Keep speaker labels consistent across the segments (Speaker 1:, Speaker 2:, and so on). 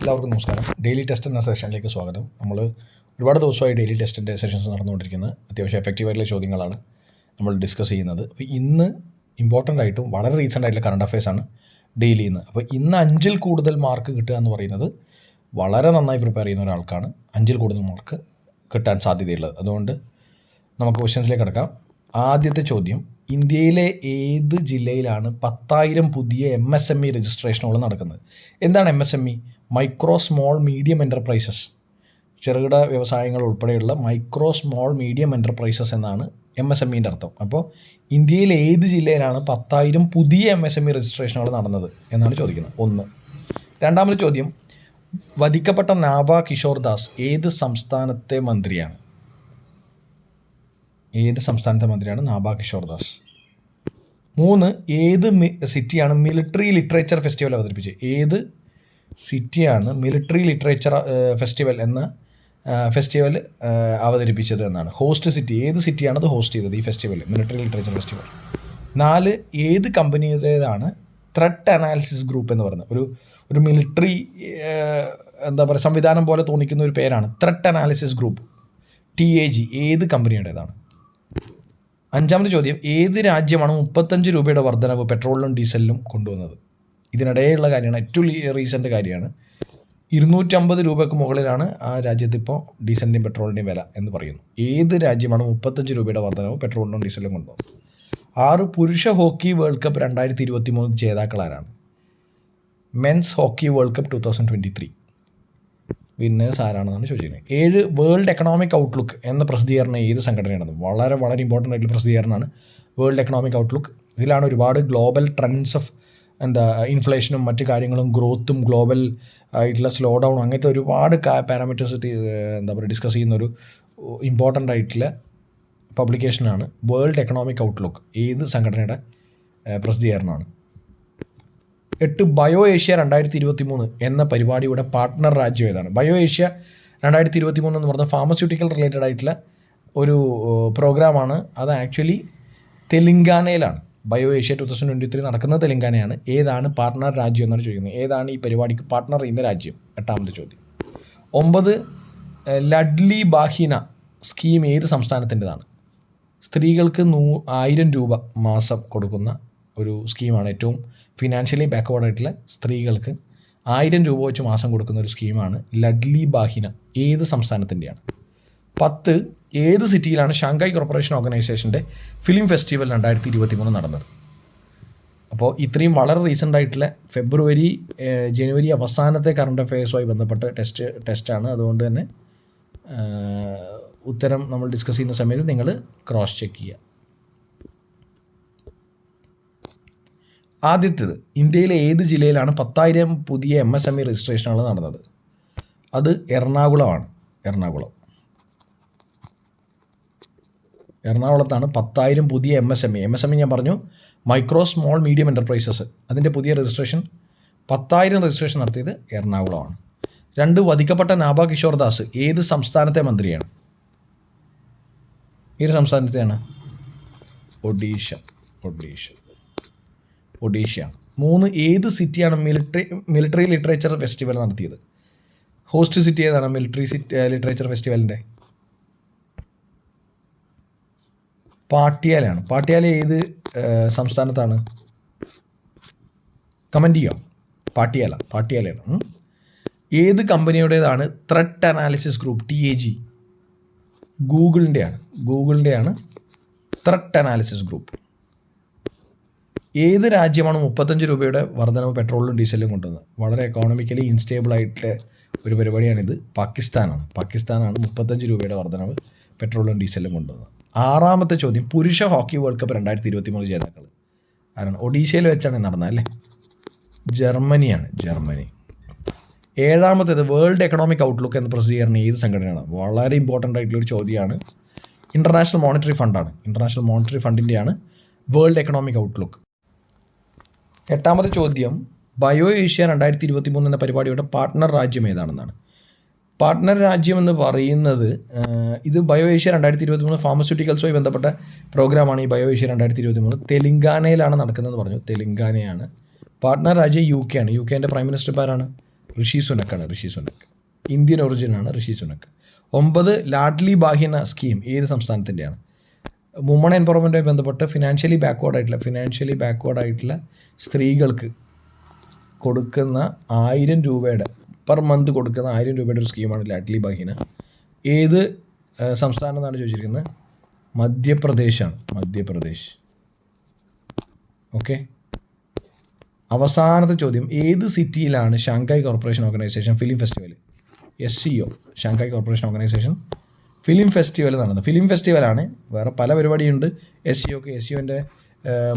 Speaker 1: എല്ലാവർക്കും നമസ്കാരം. Daily test എന്ന സെഷനിലേക്ക് സ്വാഗതം. നമ്മൾ ഒരുപാട് ദിവസമായി ഡെയിലി ടെസ്റ്റിൻ്റെ സെഷൻസ് നടന്നുകൊണ്ടിരിക്കുന്നത്. അത്യാവശ്യം എഫക്റ്റീവായിട്ടുള്ള ചോദ്യങ്ങളാണ് നമ്മൾ ഡിസ്കസ് ചെയ്യുന്നത്. അപ്പോൾ ഇന്ന് ഇമ്പോർട്ടൻ്റ് ആയിട്ടും വളരെ റീസെൻ്റ് ആയിട്ടുള്ള കറണ്ട് അഫയേഴ്സാണ് ഡെയിലി ഇന്ന്. അപ്പോൾ ഇന്ന് 5-ൽ കൂടുതൽ മാർക്ക് കിട്ടുക എന്ന് പറയുന്നത് വളരെ നന്നായി പ്രിപ്പയർ ചെയ്യുന്ന ഒരാൾക്കാണ് 5-ൽ കൂടുതൽ മാർക്ക് കിട്ടാൻ സാധ്യതയുള്ളത്. അതുകൊണ്ട് നമുക്ക് ക്വസ്റ്റ്യൻസിലേക്ക് കിടക്കാം. ആദ്യത്തെ ചോദ്യം, ഇന്ത്യയിലെ ഏത് ജില്ലയിലാണ് 10,000 പുതിയ MSME രജിസ്ട്രേഷനുകൾ നടക്കുന്നത്? എന്താണ് MSME? Micro small medium enterprises. ചെറുകിട വ്യവസായങ്ങൾ ഉൾപ്പെടെയുള്ള മൈക്രോ സ്മോൾ മീഡിയം എൻ്റർപ്രൈസസ് എന്നാണ് MSMEൻ്റെ അർത്ഥം. അപ്പോൾ ഇന്ത്യയിലെ ഏത് ജില്ലയിലാണ് 10,000 പുതിയ MSME രജിസ്ട്രേഷനുകൾ നടന്നത് എന്നാണ് ചോദിക്കുന്നത്. ഒന്ന്. രണ്ടാമത്തെ ചോദ്യം, വധിക്കപ്പെട്ട നാഭ കിഷോർ ദാസ് ഏത് സംസ്ഥാനത്തെ മന്ത്രിയാണ്? ഏത് സംസ്ഥാനത്തെ മന്ത്രിയാണ് നാഭ കിഷോർ ദാസ്? 3. ഏത് സിറ്റിയാണ് മിലിറ്ററി ലിറ്ററേച്ചർ ഫെസ്റ്റിവൽ അവതരിപ്പിച്ചത്? ഏത് സിറ്റിയാണ് മിലിറ്ററി ലിറ്ററേച്ചർ ഫെസ്റ്റിവൽ എന്ന ഫെസ്റ്റിവൽ അവതരിപ്പിച്ചത് എന്നാണ്. ഹോസ്റ്റ് സിറ്റി, ഏത് സിറ്റിയാണ് അത് ഹോസ്റ്റ് ചെയ്തത് ഈ ഫെസ്റ്റിവൽ, മിലിറ്ററി ലിറ്ററേച്ചർ ഫെസ്റ്റിവൽ? 4. ഏത് കമ്പനിയുടേതാണ് ത്രെട്ട് അനാലിസിസ് ഗ്രൂപ്പ് എന്ന് പറയുന്നത്? ഒരു മിലിറ്ററി എന്താ പറയുക സംവിധാനം പോലെ തോന്നിക്കുന്ന ഒരു പേരാണ് ത്രെട്ട് അനാലിസിസ് ഗ്രൂപ്പ്, TAG. ഏത് കമ്പനിയുടേതാണ്? അഞ്ചാമത്തെ ചോദ്യം, ഏത് രാജ്യമാണ് 35 രൂപയുടെ വർധനവ് പെട്രോളിലും ഡീസലിലും കൊണ്ടുവന്നത്? ഇതിനിടയിലുള്ള കാര്യമാണ്, ഏറ്റവും റീസെൻ്റ് കാര്യമാണ്. 250 രൂപയ്ക്ക് മുകളിലാണ് ആ രാജ്യത്ത് ഇപ്പോൾ ഡീസലിൻ്റെയും പെട്രോളിൻ്റെയും വില എന്ന് പറയുന്നു. ഏത് രാജ്യമാണ് 35 രൂപയുടെ വർധനവ് പെട്രോളിലും ഡീസലിലും കൊണ്ടുവന്നത്? 6. പുരുഷ ഹോക്കി വേൾഡ് കപ്പ് 2023 ജേതാക്കളാരാണ്? Men's hockey world cup 2023 winners ആരാണെന്നാണ് ചോദിക്കുന്നത്. 7. വേൾഡ് എക്കണോമിക് ഔട്ട്ലുക്ക് എന്ന പ്രസിദ്ധീകരണം ഏത് സംഘടനയാണെന്ന്? വളരെ വളരെ ഇമ്പോർട്ടൻ്റ് ആയിട്ടുള്ള പ്രസിദ്ധീകരണമാണ് വേൾഡ് എക്കണോമിക് ഔട്ട്ലുക്ക്. ഇതിലാണ് ഒരുപാട് ഗ്ലോബൽ ട്രെൻഡ്സ് ഓഫ് ഇൻഫ്ലേഷനും മറ്റു കാര്യങ്ങളും ഗ്രോത്തും ഗ്ലോബൽ ആയിട്ടുള്ള സ്ലോ ഡൗണും അങ്ങനത്തെ ഒരുപാട് പാരാമീറ്റേഴ്സ് ഡിസ്കസ് ചെയ്യുന്ന ഒരു ഇമ്പോർട്ടൻ്റ് ആയിട്ടുള്ള പബ്ലിക്കേഷനാണ് വേൾഡ് എക്കണോമിക് ഔട്ട്ലുക്ക്. ഏത് സംഘടനയുടെ പ്രസിദ്ധീകരണമാണ്? 8. ബയോ ഏഷ്യ 2023 എന്ന പരിപാടിയുടെ പാർട്ട്ണർ രാജ്യം ഏതാണ്? ബയോ ഏഷ്യ 2023 എന്ന് പറഞ്ഞാൽ ഫാർമസ്യൂട്ടിക്കൽ റിലേറ്റഡ് ആയിട്ടുള്ള ഒരു പ്രോഗ്രാമാണ്. അത് ആക്ച്വലി തെലങ്കാനയിലാണ്. ബയോ ഏഷ്യ 2023 നടക്കുന്നത് തെലങ്കാനയാണ്. ഏതാണ് പാർട്ട്ണർ രാജ്യം എന്നാണ് ചോദിക്കുന്നത്. ഏതാണ് ഈ പരിപാടിക്ക് പാർട്ട്ണർ ചെയ്യുന്ന രാജ്യം? 8ാമത്തെ ചോദ്യം. 9. ലഡ്ലി ബാഹിന സ്കീം ഏത് സംസ്ഥാനത്തിൻ്റെതാണ്? സ്ത്രീകൾക്ക് 1000 രൂപ മാസം കൊടുക്കുന്ന ഒരു സ്കീമാണ്. ഏറ്റവും ഫിനാൻഷ്യലി ബാക്ക്വേർഡ് ആയിട്ടുള്ള സ്ത്രീകൾക്ക് 1000 രൂപ വെച്ച് മാസം കൊടുക്കുന്ന ഒരു സ്കീമാണ് ലഡ്ലി ബാഹിന. ഏത് സംസ്ഥാനത്തിൻ്റെയാണ്? 10. ഏത് സിറ്റിയിലാണ് ഷാങ്ഹായ് കോർപ്പറേഷൻ ഓർഗനൈസേഷൻ്റെ ഫിലിം ഫെസ്റ്റിവൽ 2023 നടന്നത്? അപ്പോൾ ഇത്രയും വളരെ റീസെൻ്റ് ആയിട്ടുള്ള ഫെബ്രുവരി ജനുവരി അവസാനത്തെ കറണ്ട് അഫയേഴ്സുമായി ബന്ധപ്പെട്ട ടെസ്റ്റാണ്. അതുകൊണ്ട് തന്നെ ഉത്തരം നമ്മൾ ഡിസ്കസ് ചെയ്യുന്ന സമയത്ത് നിങ്ങൾ ക്രോസ് ചെക്ക് ചെയ്യുക. ആദ്യത്തേത്, ഇന്ത്യയിലെ ഏത് ജില്ലയിലാണ് 10,000 പുതിയ MSME രജിസ്ട്രേഷനുകൾ നടന്നത്? അത് എറണാകുളമാണ്. എറണാകുളത്താണ് 10,000 പുതിയ MSME ഞാൻ പറഞ്ഞു, മൈക്രോ സ്മോൾ മീഡിയം എൻ്റർപ്രൈസസ്. അതിൻ്റെ പുതിയ രജിസ്ട്രേഷൻ 10,000 രജിസ്ട്രേഷൻ നടത്തിയത് എറണാകുളമാണ്. 2. വധിക്കപ്പെട്ട നാഭ കിഷോർ ദാസ് ഏത് സംസ്ഥാനത്തെ മന്ത്രിയാണ്? ഏത് സംസ്ഥാനത്തെയാണ്? ഒഡീഷയാണ്. 3. ഏത് സിറ്റിയാണ് മിലിറ്ററി ലിറ്ററേച്ചർ ഫെസ്റ്റിവൽ നടത്തിയത്? ഹോസ്റ്റ് സിറ്റി ഏതാണ് മിലിറ്ററി ലിറ്ററേച്ചർ ഫെസ്റ്റിവലിൻ്റെ? പാട്യാലയാണ്. പാട്യാല ഏത് സംസ്ഥാനത്താണ്? കമൻറ്റ് ചെയ്യാം. പാട്യാലയാണ്. ഏത് കമ്പനിയുടേതാണ് ത്രെട്ട് അനാലിസിസ് ഗ്രൂപ്പ്, TAG? ഗൂഗിളിൻ്റെയാണ് ത്രെട്ട് അനാലിസിസ് ഗ്രൂപ്പ്. ഏത് രാജ്യമാണ് 35 രൂപയുടെ വർധനവ് പെട്രോളിലും ഡീസലിലും കൊണ്ടുവന്നത്? വളരെ എക്കോണമിക്കലി ഇൻസ്റ്റേബിൾ ആയിട്ടുള്ള ഒരു പരിപാടിയാണിത്. പാകിസ്ഥാനാണ് 35 രൂപയുടെ വർധനവ് പെട്രോളിലും ഡീസലിലും കൊണ്ടുവന്നത്. 6ാമത്തെ ചോദ്യം, പുരുഷ ഹോക്കി വേൾഡ് കപ്പ് 2023 ജേതാക്കൾ ആരാണ്? ഒഡീഷയിൽ വെച്ചാണ് നടന്നത് അല്ലേ? ജർമ്മനിയാണ്. 7ാമത്തേത്, വേൾഡ് എക്കണോമിക് ഔട്ട്ലുക്ക് എന്ന പ്രസിദ്ധീകരണം ഏത് സംഘടനയാണ്? വളരെ ഇമ്പോർട്ടൻ്റ് ആയിട്ടുള്ളൊരു ചോദ്യമാണ്. ഇൻ്റർനാഷണൽ മോണിറ്ററി ഫണ്ടാണ്. ഇൻ്റർനാഷണൽ മോണിറ്ററി ഫണ്ടിൻ്റെയാണ് വേൾഡ് എക്കണോമിക് ഔട്ട്ലുക്ക്. 8ാമത്തെ ചോദ്യം, ബയോ ഏഷ്യ 2023 എന്ന പരിപാടിയുടെ പാർട്ട്ണർ രാജ്യം ഏതാണെന്നാണ്? പാർട്ട്ണർ രാജ്യം എന്ന് പറയുന്നത് ഇത് ബയോ ഏഷ്യ 2023 ഫാർമസ്യൂട്ടിക്കൽസുമായി ബന്ധപ്പെട്ട പ്രോഗ്രാമാണ്. ഈ ബയോ ഏഷ്യ 2023 തെലങ്കാനയിലാണ് നടക്കുന്നതെന്ന് പറഞ്ഞു. തെലങ്കാനയാണ്. പാർട്ട്ണർ രാജ്യം UK ആണ്. UK പ്രൈം മിനിസ്റ്റർ ആരാണ്? ഋഷി സുനക്കാണ്. ഋഷി സുനക് ഇന്ത്യൻ ഒറിജിനാണ് ഋഷി സുനക്. 9 ലാഡ്ലി ബാഹ്യന സ്കീം ഏത് സംസ്ഥാനത്തിൻ്റെയാണ്? വുമൺ എംപവർമെൻറ്റുമായി ബന്ധപ്പെട്ട് ഫിനാൻഷ്യലി ബാക്ക്വേർഡ് ആയിട്ടുള്ള സ്ത്രീകൾക്ക് കൊടുക്കുന്ന 1000 രൂപയുടെ പെർ മന്ത് കൊടുക്കുന്ന 1000 രൂപയുടെ ഒരു സ്കീമാണ് ലാഡ്ലി ബാഹ്യന. ഏത് സംസ്ഥാനം എന്നാണ് ചോദിച്ചിരിക്കുന്നത്? മധ്യപ്രദേശാണ്. മധ്യപ്രദേശ്. ഓക്കെ. അവസാനത്തെ ചോദ്യം, ഏത് സിറ്റിയിലാണ് Shanghai corporation organisation film festival SCO Shanghai corporation organisation film festival നടന്നത്? ഫിലിം ഫെസ്റ്റിവലാണ്. വേറെ പല പരിപാടിയുണ്ട് SCOൻ്റെ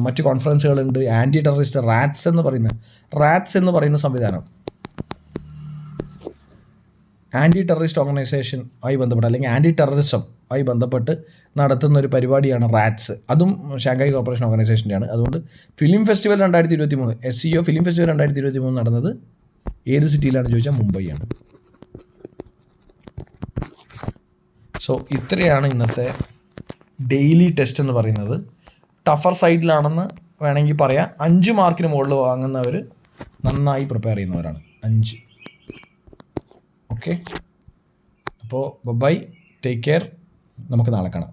Speaker 1: മറ്റ് കോൺഫറൻസുകളുണ്ട്. ആൻറ്റി ടെററിസ്റ്റ് റാറ്റ്സ് എന്ന് പറയുന്ന സംവിധാനം ആൻറ്റി ടെററിസ്റ്റ് ഓർഗനൈസേഷൻ ആയി ബന്ധപ്പെട്ട് അല്ലെങ്കിൽ ആൻറ്റി ടെററിസം ആയി ബന്ധപ്പെട്ട് നടത്തുന്ന ഒരു പരിപാടിയാണ് റാറ്റ്സ്. അതും ഷാങ്ഹായ് കോർപ്പറേഷൻ ഓർഗനൈസേഷൻ്റെയാണ്. അതുകൊണ്ട് film festival 2023 SCO film festival 2023 നടന്നത് ഏത് സിറ്റിയിലാണ് ചോദിച്ചാൽ മുംബൈയാണ്. സോ ഇത്രയാണ് ഇന്നത്തെ ഡെയിലി ടെസ്റ്റ് എന്ന് പറയുന്നത്. ടഫർ സൈഡിലാണെന്ന് വേണമെങ്കിൽ പറയാം. 5 മാർക്കിന് മുകളിൽ വാങ്ങുന്നവർ നന്നായി പ്രിപ്പയർ ചെയ്യുന്നവരാണ്. 5. ഓക്കെ. അപ്പോൾ ബൈ, ടേക്ക് കെയർ. നമുക്ക് നാളെ കാണാം.